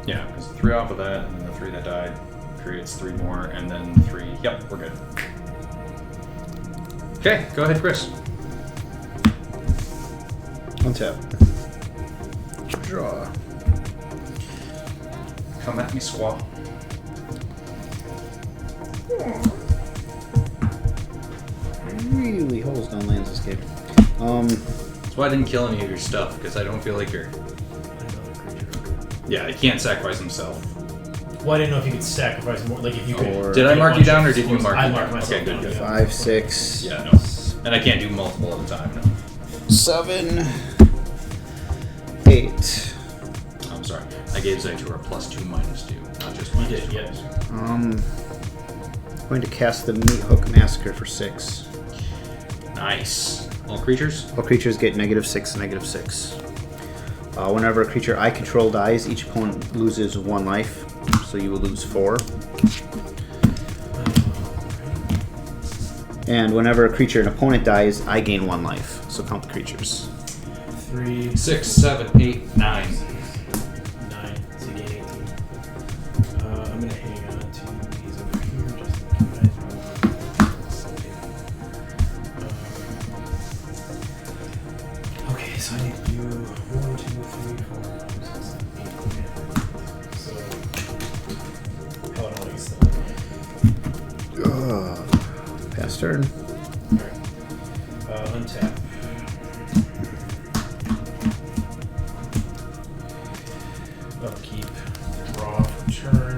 Yeah, because 3 off of that, and then the 3 that died creates 3 more, and then 3. Yep, we're good. Okay, go ahead, Chris. Untap. Draw. Come at me, squaw. Really holes down lands this game. That's why I didn't kill any of your stuff, because I don't feel like you're. Another creature. Yeah, he can't sacrifice himself. Well, I didn't know if you could sacrifice more. Like if you could. Or- Did I get a mark you bunch down, of or did you squirrels. mark I me marked down? myself Okay, good, down, good. yeah. 5, 6, Yeah, no. And I can't do multiple at a time, no. 7, 8. I'm sorry. I gave Ziatora +2/-2, not just You -2. did, yes. Going to cast the Meat Hook Massacre for 6. Nice. All creatures? All creatures get -6, -6. Whenever a creature I control dies, each opponent loses 1 life, so you will lose 4. And whenever a creature an opponent dies, I gain 1 life. So count the creatures. 3, 6, 7, 8, 9. 9. So you gain 18. I'm going to hang on to these over here just in case. Okay, so I need to do 1, 2, 3, 4, 5, 6, 7, 8. So, how do I still? Pass turn. Alright. Untap. Upkeep. Draw for turn.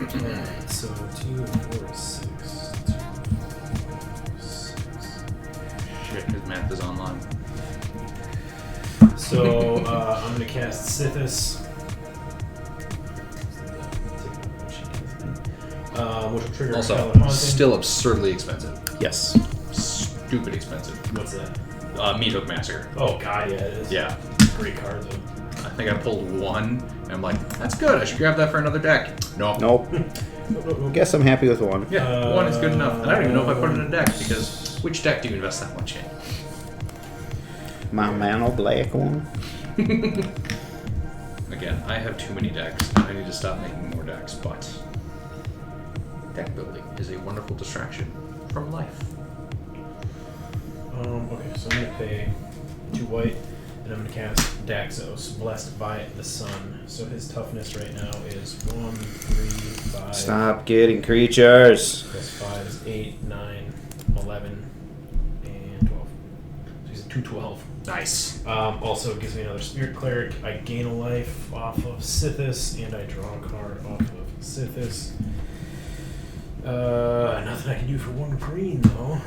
Alright, so 2, 4, 6. 2, 4, 6. Shit, his math is online. So I'm going to cast Sythis. Which will trigger Also, Hallowed Haunting. still absurdly expensive. Yes. Stupid expensive. What's that? Meat Hook Massacre. Oh god, yeah, it is. Yeah. Great card though. I think I pulled 1, and I'm like, that's good. I should grab that for another deck. Nope. Nope. Guess I'm happy with 1. Yeah, 1 is good enough. And I don't even know if I put it in a deck, because which deck do you invest that much in? My Mono Black one. Again, I have too many decks, and I need to stop making more decks, but deck building is a wonderful distraction from life. Okay, so I'm gonna pay 2 white, and I'm gonna cast Daxos, Blessed by the Sun. So his toughness right now is 1, 3, 5. Stop getting creatures. Plus 5 is 8, 9, 11, and 12. So he's at 212. Nice. Also, it gives me another Spirit Cleric. I gain a life off of Sythis, and I draw a card off of Sythis. Nothing I can do for 1 green, though.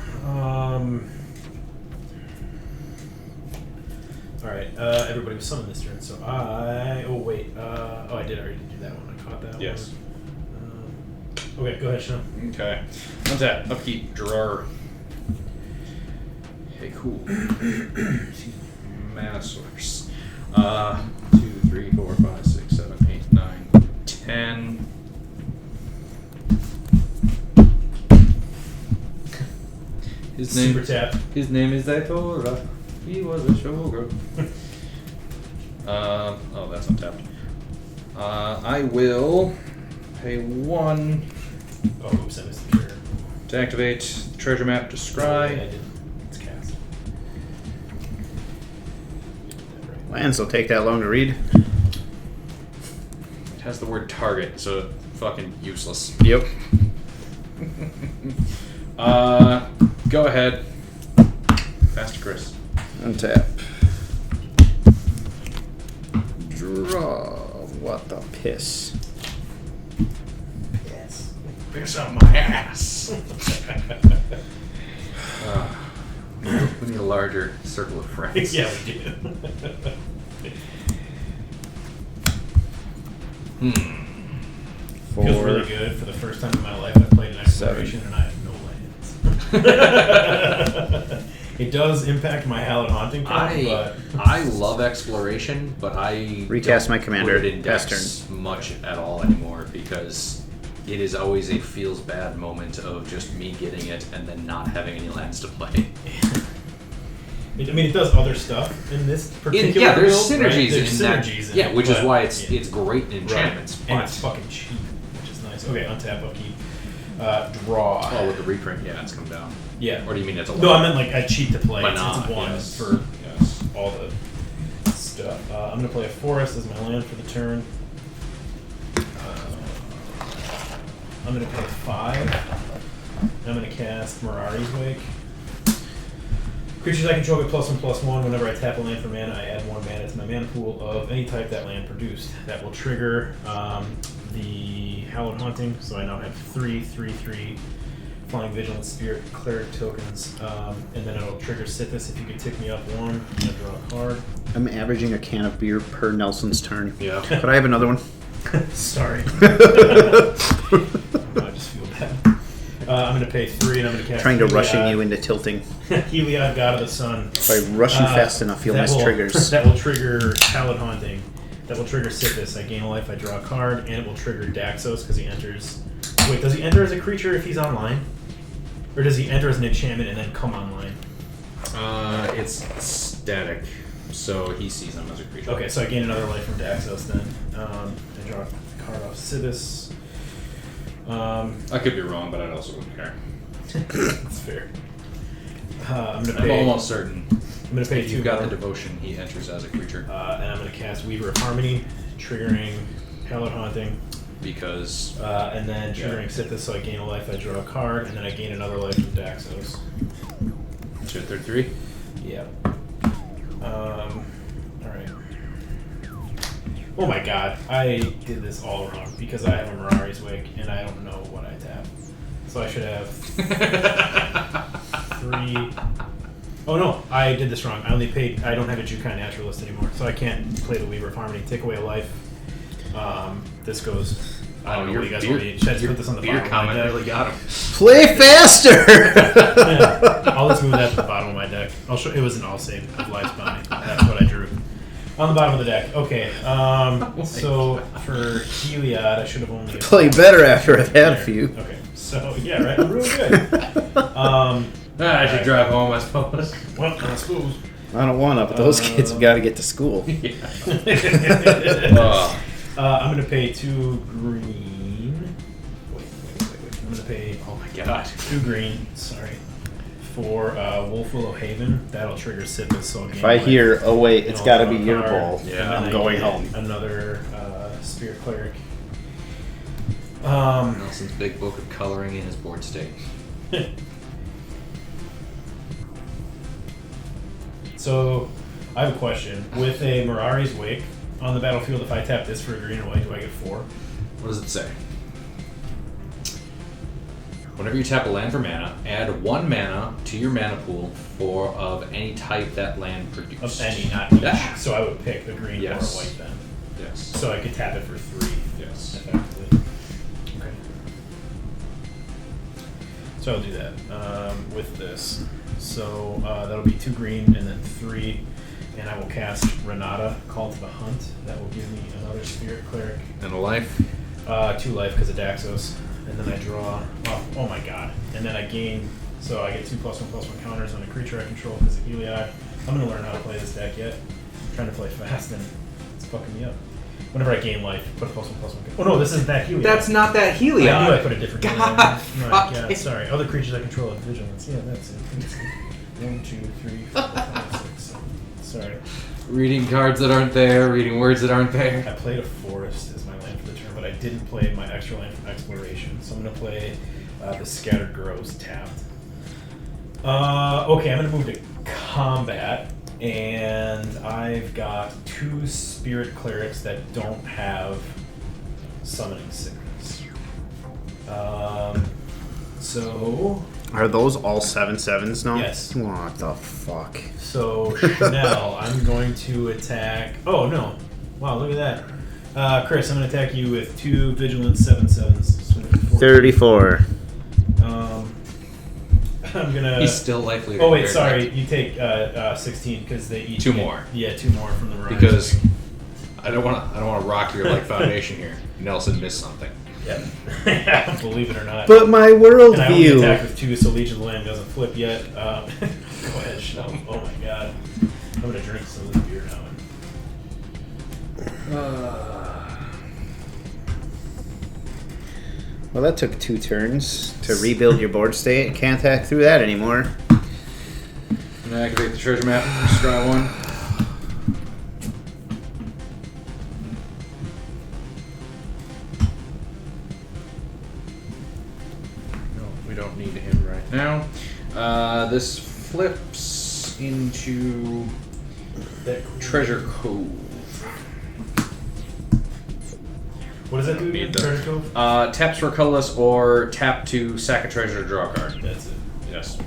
Alright, everybody was summoned this turn, so I... Oh, wait. I did already do that one. I caught that Yes. one. Okay, go ahead, Sean. Okay. Untap, upkeep, drawer. Hey, cool. Mana source. 2, 3, 4, 5, 6, 7, 8, 9, 10. Super tap. His name is Ziatora. He was a showgirl. Oh, that's untapped. I will pay 1 Oh, oops, I missed the trigger. to activate the treasure map to I scry. didn't. It's cast. Lands will take that long to read. It has the word target, so fucking useless. Yep. Go ahead. Faster, Chris. Untap. Draw. What the piss? Yes. Piss out my ass. We need a larger circle of friends. Yeah, we do. Four. Feels really good. For the first time in my life, I played an exploration and I have no lands. It does impact my Hallowed Haunting card, but I love exploration, but I Recast don't my commander. put it in Pass decks much at all anymore because it is always a feels bad moment of just me getting it and then not having any lands to play. I mean, it does other stuff in this particular Yeah, there's build, right? synergies There's in that. synergies in Yeah, it, which is but- why it's yeah. it's great in enchantments. Right. But And it's fucking cheap, which is nice. Okay, untap, upkeep. Draw. oh, with the reprint, yeah, it's come down. Yeah. Or do you mean it's a No, one? I meant like I cheat to play. It's Banana, 1 yes. for Yes. all the stuff. I'm going to play a forest as my land for the turn. I'm going to pay 5. I'm going to cast Mirari's Wake. Creatures I control get +1/+1. Whenever I tap a land for mana, I add 1 mana to my mana pool of any type that land produced. That will trigger the Hallowed Haunting, so I now have 3/3/3 Flying Vigilance Spirit Cleric tokens, and then it'll trigger Sythis if you could tick me up 1 and draw a card. I'm averaging a can of beer per Nelson's turn. Yeah. Could I have another one? Sorry. I just feel bad. I'm going to pay 3 and I'm going to cast Trying to Heliod. rushing you into tilting. Heliod, God of the Sun. If I rush you fast enough, you'll miss triggers. That will trigger Pallid Haunting. That will trigger Sythis. I gain a life, I draw a card, and it will trigger Daxos because he enters... Wait, does he enter as a creature if he's online? Or does he enter as an enchantment and then come online? It's static, so he sees him as a creature. Okay, so I gain another life from Daxos then. I draw a card off Sythis. I could be wrong, but I also wouldn't care. That's fair. I'm I'm almost certain. I'm gonna pay If 2 you've got more. the devotion, he enters as a creature. And I'm gonna cast Weaver of Harmony, triggering Pallid Haunting. Because And then triggering Sythis, so I gain a life, I draw a card, and then I gain another life from Daxos. it's your third 3. Yeah. Alright. Oh my god, I did this all wrong because I have a Mirari's Wake and I don't know what I tap. So I should have 3. Oh no, I did this wrong. I don't have a Jukai Naturalist anymore, so I can't play the Weaver of Harmony. Take away a life. This goes. I don't know what you guys want to eat. Should I just put this on the beer bottom of my comment deck? really got him. Play faster! I'll just move that to the bottom of my deck. I'll show. It was an all save of Life's Bounty. That's what I drew. On the bottom of the deck. Okay. So for Heliod, I should have only Play better after I've had a few. Okay. So yeah, right. I'm really good. I should drive home, I suppose. Well, I suppose. I don't want to, but those kids have got to get to school. I'm gonna pay 2 green. Wait. I'm gonna pay. Oh my god. 2 green. Sorry. For Wolf Willow Haven, that'll trigger Sythis. So If I hear, oh wait, it's got to be your ball. Yeah, I'm going home. Another Spirit Cleric. Nelson's big book of coloring in his board state. So, I have a question. With a Mirari's Wake on the battlefield, if I tap this for a green and white, do I get 4? What does it say? Whenever you tap a land for mana, add 1 mana to your mana pool of any type that land produced. Of any, not each. Yeah. So I would pick a green Yes. or a white then. Yes. So I could tap it for 3. Yes. Effectively. Okay. So I'll do that with this. So that'll be 2 green and then 3. And I will cast Renata, Call to the Hunt. That will give me another Spirit Cleric. And a life? 2 life because of Daxos. And then I draw. Oh my god. And then I gain. So I get 2+1/+1 counters on a creature I control because of Heliod. I'm going to learn how to play this deck yet. I'm trying to play fast and it's fucking me up. Whenever I gain life, put a +1/+1. Oh no, this isn't that Heliod. That's not that Heliod. I knew I put a different name. God, My fuck God, it. sorry. Other creatures I control have vigilance. Yeah, that's it. 1, 2, 3, 4, 5, 6, 7. Sorry. Reading cards that aren't there, reading words that aren't there. I played a forest as my land for the turn, but I didn't play my extra land from exploration. So I'm going to play the Scattered Groves tapped. Okay, I'm going to move to combat. And I've got 2 Spirit Clerics that don't have Summoning Sickness. So... Are those all 7/7s now? Yes. What the fuck? So Chanel, I'm going to attack... Oh, no. Wow, look at that. Chris, I'm going to attack you with 2 Vigilance 7/7s. So 34. I'm going to... He's still likely to Oh, wait, be sorry. You take 16 because they each... 2 get- more. Yeah, 2 more from the Mirage. Because I don't want to rock your like foundation here. Nelson missed something. Yeah. Believe it or not. But my And I only attack worldview. with 2, so Legion of the Lamb doesn't flip yet. Go ahead, Chanel. Oh my god. I'm going to drink some of this beer now. Well, that took 2 turns to rebuild your board state. Can't hack through that anymore. And then activate the treasure map. Just draw 1. No, we don't need him right now. This flips into Treasure Cove. What does that do again? Treasure Cove? Taps for colorless or tap to sack a treasure to draw a card. That's it. Yes.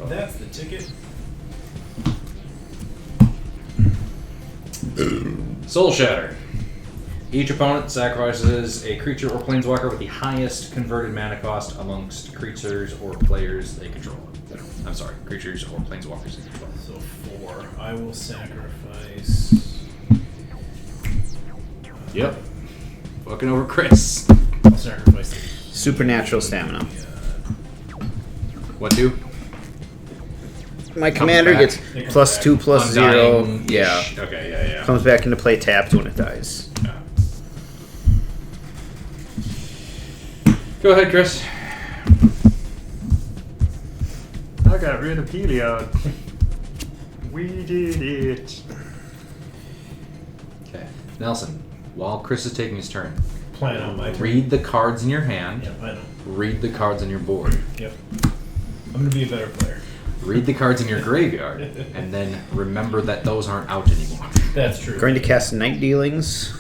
That's the ticket. Soul Shatter. Each opponent sacrifices a creature or planeswalker with the highest converted mana cost amongst creatures or players they control. I'm sorry, creatures or planeswalkers they control. So 4. I will sacrifice. Yep. Fucking over Chris. I'll sacrifice the Supernatural stamina. What do? My commander back. gets They come plus back. 2 plus 0. Undying-ish. Yeah. Okay, yeah. Comes back into play tapped when it dies. Yeah. Go ahead, Chris. I got rid of Heliod. We did it. Okay. Nelson, while Chris is taking his turn, plan on my turn. read the cards in your hand. Yep, I know. Read the cards on your board. Yep. I'm gonna be a better player. Read the cards in your graveyard, and then remember that those aren't out anymore. That's true. Going to cast Night Dealings.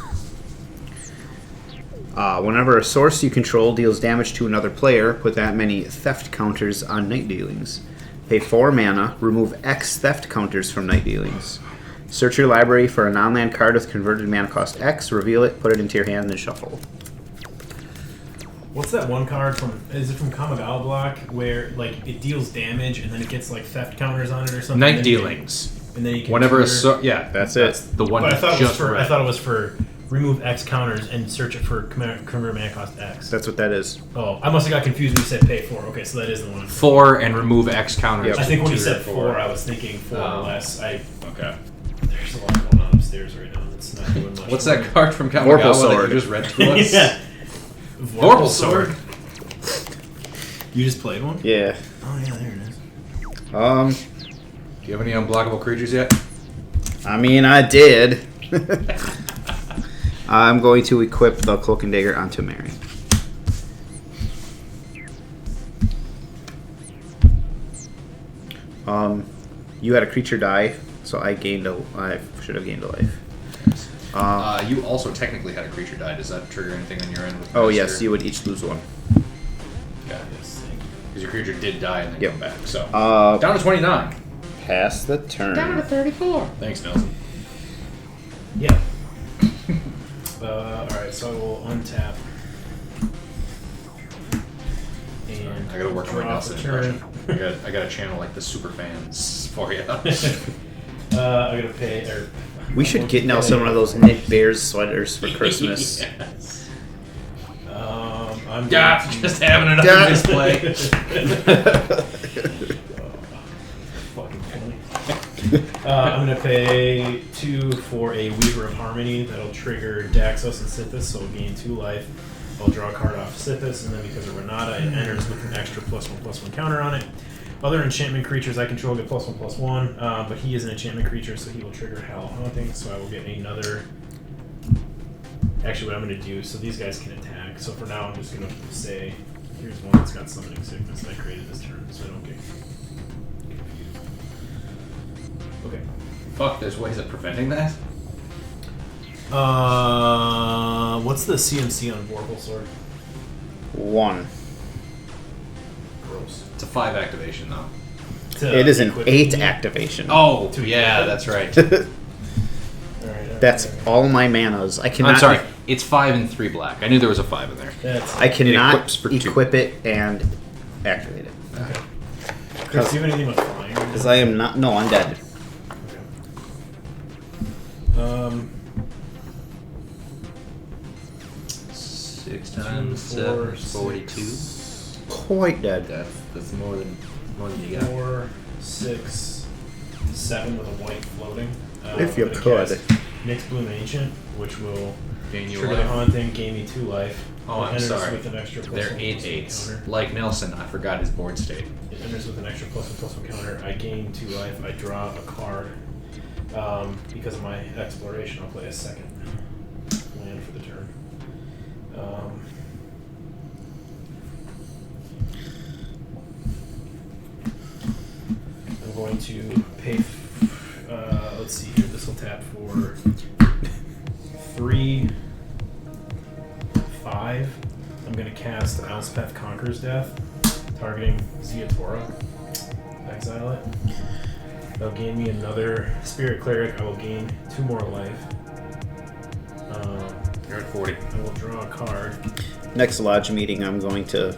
Whenever a source you control deals damage to another player, put that many theft counters on Night Dealings. Pay 4 mana, remove X theft counters from Night Dealings. Search your library for a non-land card with converted mana cost X, reveal it, put it into your hand, and shuffle. What's that one card from? Is it from Kamigawa Block where like it deals damage and then it gets like theft counters on it or something? Night and then you Dealings. can- and then you can Whenever a trigger- yeah, That's that's it. the one. But I thought it was just for. read. I thought it was for remove X counters and search it for convert mana cost X. That's what that is. Oh, I must have got confused when you said pay 4. Okay, so that is the one. 4 and remove X counters. Yep. I think when you 2 said or 4, I was thinking 4 or less. Okay. There's a lot going on upstairs right now. It's not doing much. What's for that me. card from Vorpal Kamigawa that Sword. you just read to us? Yeah. Vorpal Sword. You just played one? Yeah. Oh yeah, there it is. Do you have any unblockable creatures yet? I mean, I did. I'm going to equip the Cloak and Dagger onto Mary. You had a creature die, so I should have gained a life. You also technically had a creature die. Does that trigger anything on your end? With Oh Master? yes, you would each lose 1. Okay. Yes, thank you. Because your creature did die and then Yep. come back. So Down to 29. Pass the turn. 34. Thanks, Nelson. Yeah. Alright, so I will untap. And I gotta work on my draw Nelson for turn. impression. I gotta channel like the super fans for you. I gotta pay. We should get Nelson one of those knit bears sweaters for Christmas. Yes. I'm Yeah, going to- just having another Yeah. display. Fucking funny. I'm gonna pay 2 for a Weaver of Harmony. That'll trigger Daxos and Sythis, so we'll gain 2 life. I'll draw a card off Sythis, and then because of Renata, it enters with an extra +1/+1 counter on it. Other enchantment creatures I control get +1/+1, but he is an enchantment creature, so he will trigger Hell Haunting, so I will get another. Actually, what I'm going to do, so these guys can attack. So for now, I'm just going to say, here's one that's got Summoning Sickness that I created this turn, so I don't get confused. Okay. Fuck, there's ways of preventing that? What's the CMC on Vorpal Sword? 1. Gross. It's a 5 activation, though. It is an Equip- 8 activation. Oh, To yeah, equip. that's right. Alright, That's all my manas. I cannot. I'm sorry, it's 5 and 3 black. I knew there was a 5 in there. That's I cannot equips for 2. equip it and activate it okay. Chris, do you have anything with flying? because I am not. No, I'm dead. Okay. 6 2, times 4, 7, 42. 6, Quite dead. That's more than you got. 4, 6, 7 with a white floating. If you I'm gonna could. cast Nyx Bloom Ancient, which will Gain you trigger life. the haunting, gain me 2 life. Oh, It I'm enters sorry. With an extra They're +1/+1 8/8s. counter. Like Nelson, I forgot his board state. It enters with an extra +1/+1 counter. I gain 2 life. I draw a card. Because of my exploration, I'll play a second land for the turn. I'm going to pay. Let's see here. This will tap for 3, 5. I'm going to cast Elspeth Conquers Death, targeting Ziatora. Exile it. They'll gain me another Spirit Cleric. I will gain 2 more life. You're at 40. I will draw a card. Next lodge meeting, I'm going to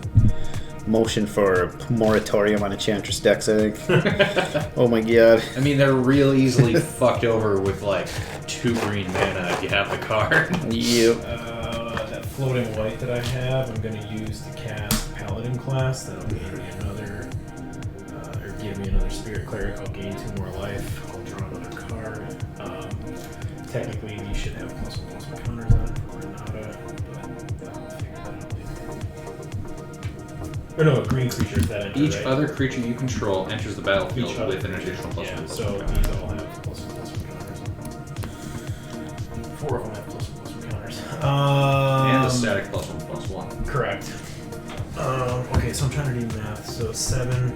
motion for a moratorium on Enchantress decks, I think. Oh my god. I mean, they're real easily fucked over with like 2 green mana if you have the card. Yep. That floating white that I have, I'm going to use to cast Paladin class. That'll gain me another, or give me another Spirit Cleric. I'll gain 2 more life. I'll draw another card. Technically, you should have +1/+1 counters on it for Renata, but I'll figure that out later. Or no, a green creature if that enters, Each right? other creature you control enters the battlefield Each other with an additional +1/+1 Yeah, so counter. these all have +1/+1 counters on them. 4 of them have +1/+1 counters. And a static +1/+1. Correct. Okay, so I'm trying to do math. So 7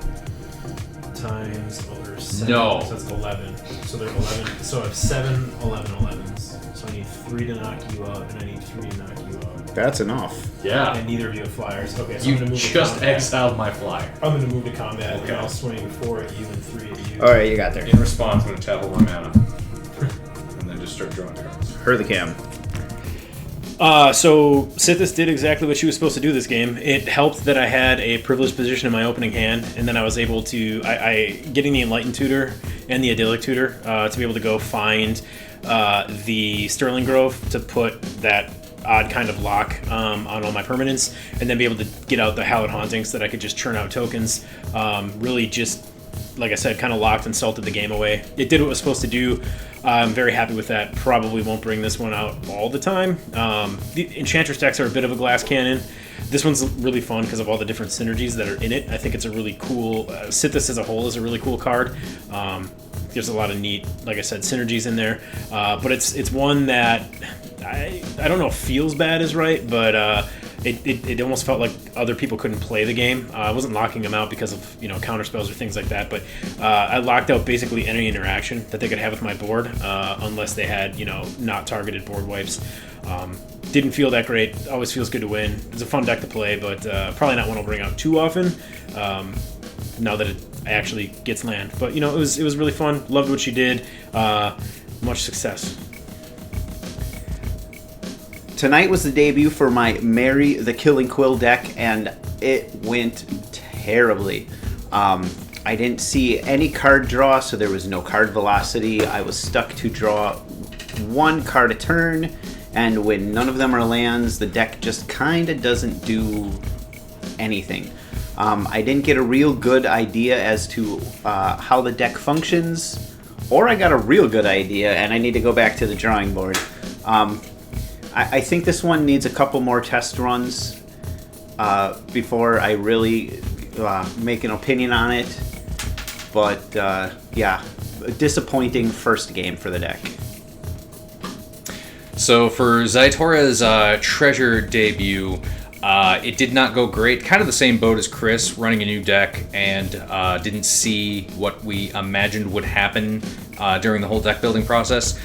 times over 7. No. So that's 11. So there's 11. So I have 7 11s. So I need 3 to knock you out, and I need 3 to knock you out. That's enough. Yeah. And neither of you have flyers. Okay, so You I'm going to move to just combat. exiled my flyer. I'm going to move to combat, Okay. and I'll swing 4 at you and 3 at you. Alright, you got there. In response, I'm going to tap over mana. And then just start drawing cards. Hurricane. So Sythis did exactly what she was supposed to do this game. It helped that I had a privileged position in my opening hand, and then I was able to, getting the Enlightened Tutor and the Idyllic Tutor to be able to go find the Sterling Grove to put that odd kind of lock on all my permanents, and then be able to get out the Hallowed Haunting so that I could just churn out tokens. Really just, like I said, kind of locked and salted the game away. It did what it was supposed to do. I'm very happy with that. Probably won't bring this one out all the time. The Enchantress decks are a bit of a glass cannon. This one's really fun because of all the different synergies that are in it. I think it's a really cool... Sythis as a whole is a really cool card. There's a lot of neat, like I said, synergies in there. But it's one that... I don't know if feels bad is right, but... It almost felt like other people couldn't play the game. I wasn't locking them out because of counter spells or things like that, but I locked out basically any interaction that they could have with my board, unless they had not targeted board wipes. Didn't feel that great. Always feels good to win. It's a fun deck to play, but probably not one I'll bring out too often. Now that it actually gets land, but it was really fun. Loved what she did. Much success. Tonight was the debut for my Mary the Killing Quill deck, and it went terribly. I didn't see any card draw, so there was no card velocity. I was stuck to draw 1 card a turn, and when none of them are lands, the deck just kind of doesn't do anything. I didn't get a real good idea as to how the deck functions, or I got a real good idea, and I need to go back to the drawing board. I think this one needs a couple more test runs before I really make an opinion on it. But yeah, a disappointing first game for the deck. So for Ziatora's Treasure debut, it did not go great. Kind of the same boat as Chris, running a new deck, and didn't see what we imagined would happen during the whole deck building process.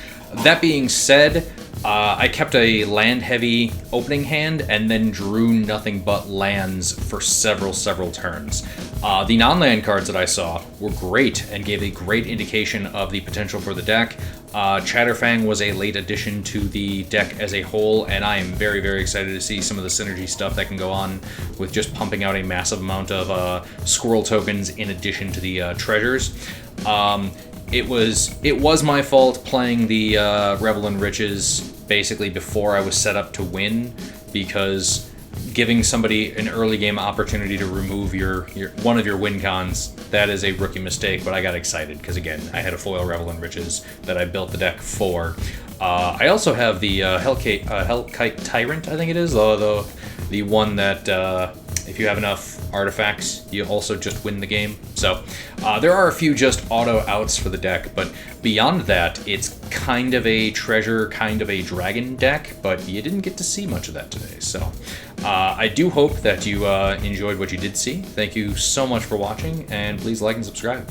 That being said, I kept a land-heavy opening hand and then drew nothing but lands for several turns. The non-land cards that I saw were great and gave a great indication of the potential for the deck. Chatterfang was a late addition to the deck as a whole, and I am very excited to see some of the synergy stuff that can go on with just pumping out a massive amount of squirrel tokens in addition to the treasures. It was my fault playing the Revel in Riches basically before I was set up to win, because giving somebody an early game opportunity to remove your one of your win cons, that is a rookie mistake, but I got excited because, again, I had a foil Revel in Riches that I built the deck for. I also have the Hellkite Tyrant, I think it is, the one that if you have enough artifacts, you also just win the game. So there are a few just auto outs for the deck, but beyond that, it's kind of a treasure, kind of a dragon deck, but you didn't get to see much of that today. So I do hope that you enjoyed what you did see. Thank you so much for watching, and please like and subscribe.